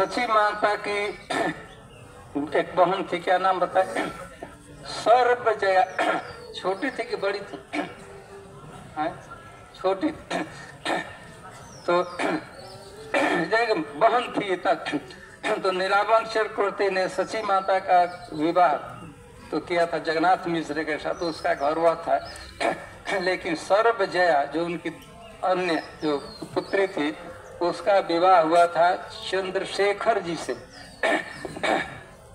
सची माता की एक बहन थी, क्या नाम बताए, सर्व जया। छोटी थी कि बड़ी थी? छोटी। तो बहन थी तक, तो नीलावन चक्रवर्ती ने सची माता का विवाह तो किया था जगन्नाथ मिश्र के साथ, तो उसका घर हुआ था। लेकिन सर्व जया जो उनकी अन्य जो पुत्री थी, उसका विवाह हुआ था चंद्रशेखर जी से।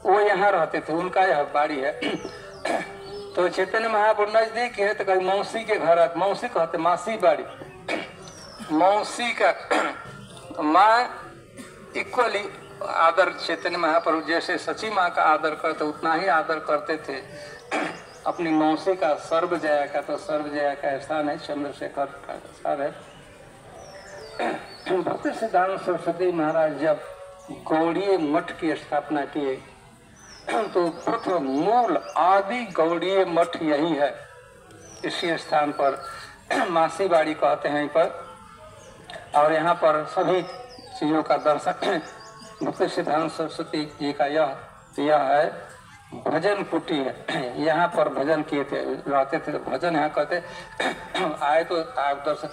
वो यहाँ रहते थे, उनका यह बाड़ी है। तो चैतन्य महाप्रभु नजदीक है, तो कहीं मौसी के घर आते, मौसी कहते मासी बाड़ी, मौसी का माँ इक्वली आदर चैतन्य महाप्रभु जैसे सची माँ का आदर करते उतना ही आदर करते थे अपनी मौसी का। सर्व जया का, तो सर्व जया का स्थान है, चंद्रशेखर का स्थान है। भक्ति सिद्धांत सरस्वती महाराज जब गौड़ीय मठ की स्थापना किए, तो प्रथम मूल आदि गौड़ीय मठ यही है। इसी स्थान पर मासी बाड़ी कहते हैं पर, और यहाँ पर सभी चीजों का दर्शन भक्ति सिद्धांत सरस्वती जी का यह है भजन कुटी है। यहाँ पर भजन किए थे, रहते थे, भजन यहाँ कहते आए तो आप दर्शन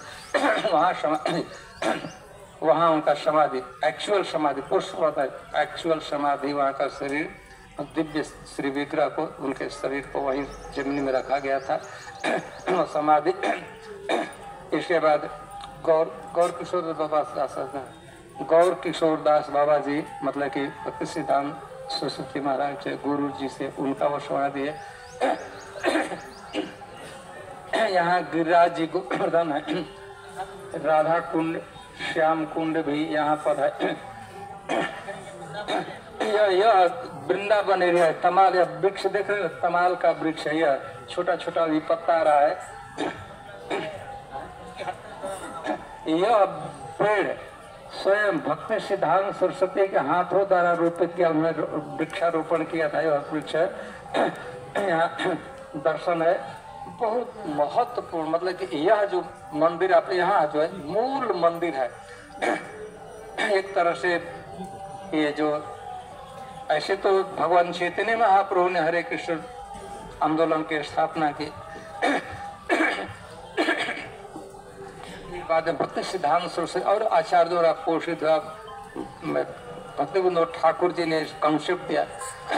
वहाँ उनका समाधि, एक्चुअल समाधि, पुष्प होता है एक्चुअल समाधि, वहाँ का शरीर दिव्य श्री विग्रह को, उनके शरीर को वहीं जमीन में रखा गया था समाधि। इसके बाद गौर किशोर बाबा दास, गौर किशोर दास बाबा जी, मतलब कि भक्ति सिद्धांत सरस्वती महाराज के गुरु जी से उनका वो समाधि है। यहाँ गिरिराज जी गोवर्धन है, राधा कुंड, श्याम कुंड भी यहाँ पर है। यह वृंदावन एरिया है। तमाल, यह वृक्ष देख रहे हैं, तमाल का वृक्ष है, यह छोटा छोटा अभी पत्ता आ रहा है। यह पेड़ स्वयं भक्ति सिद्धांत सरस्वती के हाथों द्वारा रोपित किया, उन्होंने वृक्षारोपण किया था। यह वृक्ष है, यहाँ दर्शन है, बहुत महत्वपूर्ण। मतलब कि यह जो मंदिर आप यहाँ जो है मूल मंदिर है एक तरह से। ये जो ऐसे तो भगवान चैतन्य महाप्रभु ने हरे कृष्ण आंदोलन की स्थापना की, बाद में भक्ति सिद्धांत सरस्वती और आचार्य द्वारा पोषित हुआ। भक्ति विनोद ठाकुर जी ने कॉन्सेप्ट दिया,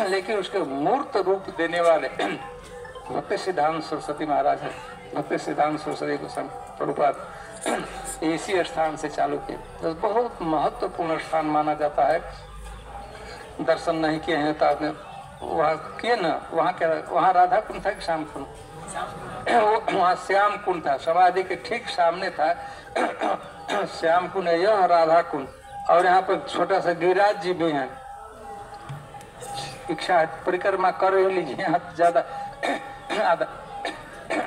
लेकिन उसके मूर्त रूप देने वाले भक्ति सिद्धांत सरस्वती महाराज है। भक्ति सिद्धांत सरस्वती को प्रभुपाद इसी स्थान से चालू किए, तो बहुत महत्वपूर्ण स्थान माना जाता है। दर्शन नहीं किए हैं तो आपने वहाँ किए ना, वहाँ क्या, वहाँ राधा कुंड था कि श्याम कुंड? वहाँ श्याम कुंड था, समाधि के ठीक सामने था श्याम कुंड है, यह राधा कुंड। और यहाँ पर छोटा सा गिरिराज जी भी हैं। इच्छा है परिक्रमा कर ही लीजिए, यहाँ ज्यादा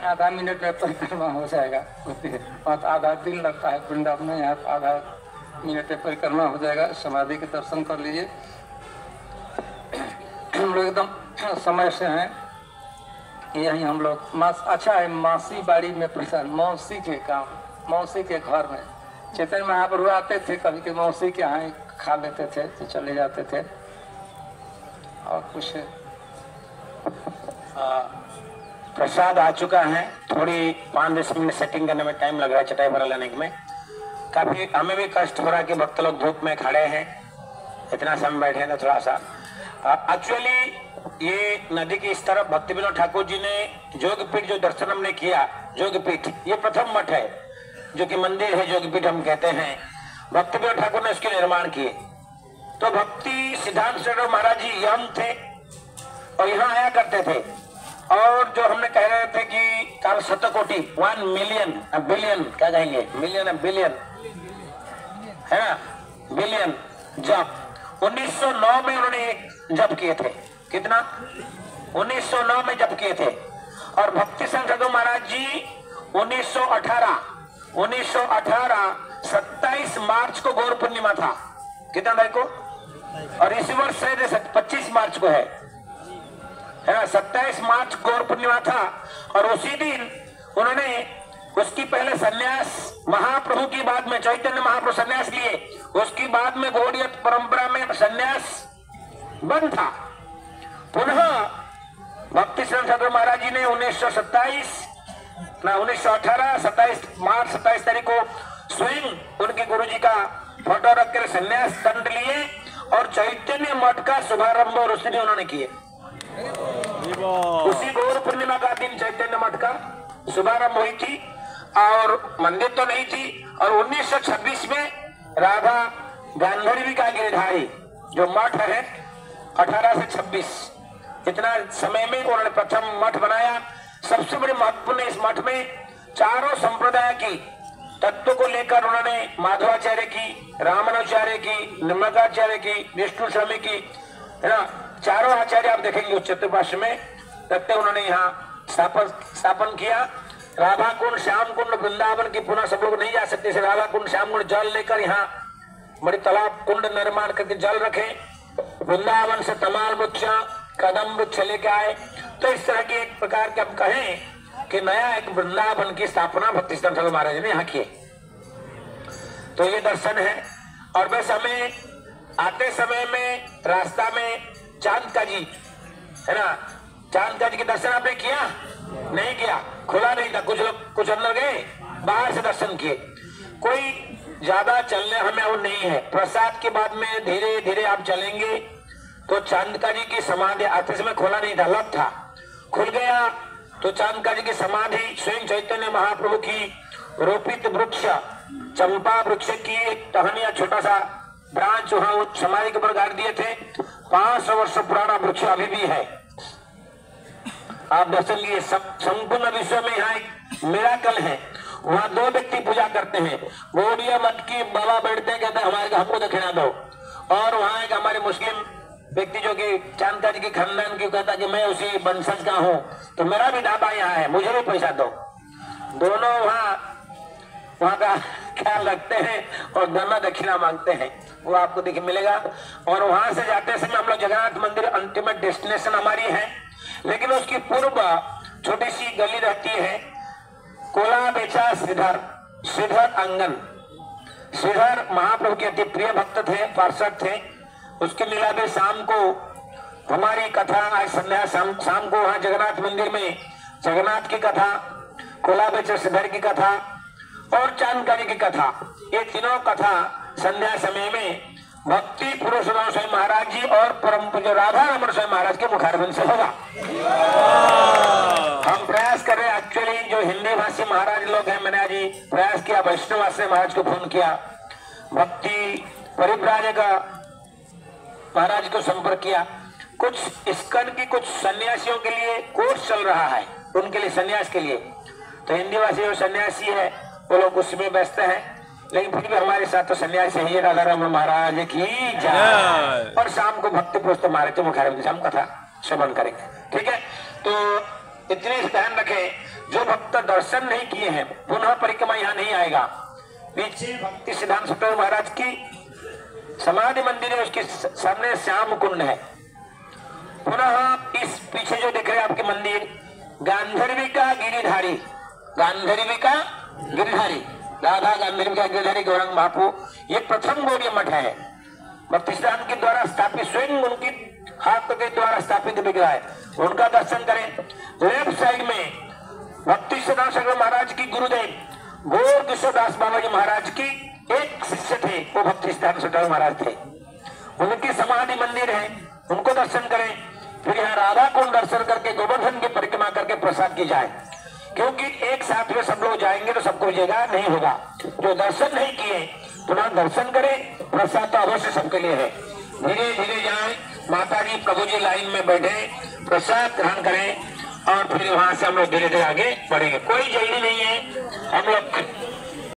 आधा मिनट में परिक्रमा हो जाएगा। वहाँ आधा दिन लगता है वृंदावन में, यहाँ आधा मिनट में परिक्रमा हो जाएगा। समाधि के दर्शन कर लीजिए। हम लोग एकदम समय से हैं, यही हम लोग अच्छा है मासी बाड़ी में प्रसाद, मौसी के काम, मौसी के घर में चैतन्य महाप्रभु आते थे, कभी के मौसी के यहाँ खा लेते थे तो चले जाते थे। और कुछ प्रसाद आ चुका है, थोड़ी 5-10 मिनट सेटिंग करने में टाइम लग रहा है, चटाई भरा लेने में काफी हमें भी कष्ट हो रहा है कि भक्त लोग धूप में खड़े हैं, इतना समय बैठे ना थोड़ा सा। एक्चुअली ये नदी की इस तरफ भक्ति विनोद ठाकुर जी ने जोगपीठ जो दर्शन हमने किया, जोगपीठ ये प्रथम मठ है जो कि मंदिर है, जोगपीठ हम कहते हैं। भक्ति विनोद ठाकुर ने इसके निर्माण किए। तो भक्ति सिद्धांत सरस्वती महाराज जी यम थे और यहाँ आया करते थे। और जो हमने कह रहे थे कि काल शतकोटि 1 मिलियन बिलियन क्या कहेंगे, मिलियन बिलियन है ना, बिलियन जप 1909 में उन्होंने जप किए थे। कितना? 1909 में जप किए थे। और भक्ति संत महाराज जी 1918 27 मार्च को गौर पूर्णिमा था। कितना तारीख को? और इसी वर्ष शायद 25 मार्च को है ना, 27 मार्च गौर पूर्णिमा था। और उसी दिन उन्होंने उसकी पहले सन्यास महाप्रभु की बाद में चैतन्य महाप्रभु सन्यास लिए, उसकी बाद में गौड़ीय परंपरा में सन्यास बंद था। पुनः भक्ति सिद्धांत ठाकुर महाराज जी ने 1927 मार्च 27 तारीख को स्वयं उनके गुरु जी का फोटो रखकर सन्यास दंड लिए और चैतन्य मठ का शुभारंभ और उसी दिन उन्होंने किए। उसी गौर पूर्णिमा का दिन चैतन्य मठ का शुभारंभ हुई थी और मंदिर तो नहीं थी। और 1926 में राधा गांधर्वी का गिरधारी जो मठ है 18 से 26 इतना समय में उन्होंने प्रथम मठ बनाया। सबसे बड़ी महत्वपूर्ण इस मठ में चारों संप्रदाय की तत्व को लेकर उन्होंने माधवाचार्य की, रामानुचार्य की, निम्नकाचार्य की, विष्णु स्वामी की, है ना, चारों आचार्य आप देखेंगे उस चतुर्पाश में रखते उन्होंने यहाँ स्थापन किया। राधा कुंड, श्याम कुंड, वृंदावन की पुनः सब लोग नहीं जा सकते, राधा कुंड, श्याम कुंड जल लेकर यहाँ बड़ी तालाब कुंड निर्माण करके जल रखे। वृंदावन से तमाल वृक्ष, कदम वृक्ष लेके आए। तो इस तरह की एक प्रकार के हम कहें कि नया एक वृंदावन की स्थापना भक्ति सिद्धांत ठाकुर महाराज ने यहाँ की। तो ये दर्शन है। और बस हमें आते समय में रास्ता में चांद का जी है ना, चांद का जी के दर्शन आपने किया? नहीं किया, खुला नहीं था। कुछ लोग कुछ अंदर गए, बाहर से दर्शन किए। कोई ज्यादा चलने हमें और नहीं है। प्रसाद के बाद में धीरे धीरे आप चलेंगे तो चांदका जी की समाधि आते समय खोला नहीं था, लग था, खुल गया तो चांदका जी की समाधि स्वयं चैतन्य महाप्रभु की रोपित वृक्ष चंपा वृक्ष की एक टहनिया छोटा सा ब्रांच वहां वो समाधि के ऊपर गाड़ दिए थे। 500 वर्ष पुराना वृक्ष अभी भी है। आप दर्शन लिए। संपूर्ण विश्व में यहाँ एक मिराकल है। वहाँ 2 व्यक्ति पूजा करते हैं। गौड़िया मठ की बाबा बैठते हैं, कहते हैं हमारे हमको दक्षिणा दो। और वहाँ एक हमारे मुस्लिम व्यक्ति जो कि चांदका जी के खानदान की कहता कि मैं उसी वंशज का हूँ तो मेरा भी ढाबा यहाँ है, मुझे भी पैसा दो। दोनों वहाँ का ख्याल रखते हैं और दोनों दक्षिणा मांगते हैं, वो आपको देखिए मिलेगा। और वहां से जाते समय हम लोग जगन्नाथ मंदिर अल्टीमेट डेस्टिनेशन हमारी है, लेकिन उसकी पूर्व छोटी सी गली रहती है। कोला बेचा श्रीधर आंगन। श्रीधर महाप्रभु के अति प्रिय भक्त थे, पार्षद थे। उसके लीला में शाम को हमारी कथा, आज संध्या शाम को वहाँ जगन्नाथ मंदिर में जगन्नाथ की कथा, कोला बेचा श्रीधर की कथा और चांदकारी की कथा, ये तीनों कथा संध्या समय में भक्ति पुरुषोत्तम स्वामी महाराज जी और परम पूज्य राधा रमण स्वामी महाराज के मुखारबिंद से होगा। हम प्रयास कर रहे हैं। एक्चुअली जो हिंदी भाषी महाराज लोग हैं, मैंने आज प्रयास किया, वैष्णव आश्रम महाराज को फोन किया, भक्ति परिव्राजक महाराज को संपर्क किया। कुछ इस्कन की कुछ सन्यासियों के लिए कोर्स चल रहा है, उनके लिए सन्यास के लिए। तो हिंदी भाषी जो सन्यासी है वो लोग उसमें व्यस्त हैं, लेकिन फिर भी हमारे साथ तो सन्यासी है। राधा रमण महाराज की जय। और शाम को भक्ति पुस्तक महाराज के मुखारबिंद से हम कथा श्रवण करेंगे, ठीक है। तो इतने ध्यान रखें, जो भक्त दर्शन नहीं किए हैं पुनः परिक्रमा यहाँ नहीं आएगा। पीछे भक्ति सिद्धांत ठाकुर महाराज की समाधि मंदिर है, उसके सामने श्याम कुंड है। पुनः इस पीछे जो दिख रहे हैं आपके मंदिर, गांधर्वी का गिरिधारी, गांधर्वी का गिरिधारी, राधा गांधर्वी का गिरिधारी गौरंग बापू, ये प्रथम गौड़ीय मठ है। भक्ति सिद्धांत के द्वारा स्थापित, स्वयं उनकी हाथ के द्वारा स्थापित विग्रह है, उनका दर्शन करें। लेफ्ट साइड में भक्ति सिद्धांत ठाकुर महाराज की गुरुदेव गौर किशोरदास बाबा जी महाराज की एक शिष्य थे, वो भक्ति सिद्धांत ठाकुर महाराज थे। उनकी समाधि मंदिर है, उनको दर्शन करें। फिर यहाँ राधा कुंड दर्शन करके गोवर्धन की परिक्रमा करके प्रसाद की जाए, क्योंकि एक साथ में सब लोग जाएंगे तो सबको जगह नहीं होगा। जो दर्शन नहीं किए पुनः दर्शन करें, प्रसाद तो अवश्य सबके लिए है। धीरे धीरे जाए, माता जी प्रभु जी लाइन में बैठे, प्रसाद ग्रहण करें और फिर वहां से हम लोग धीरे धीरे आगे बढ़ेंगे। कोई जल्दी नहीं है, हम लोग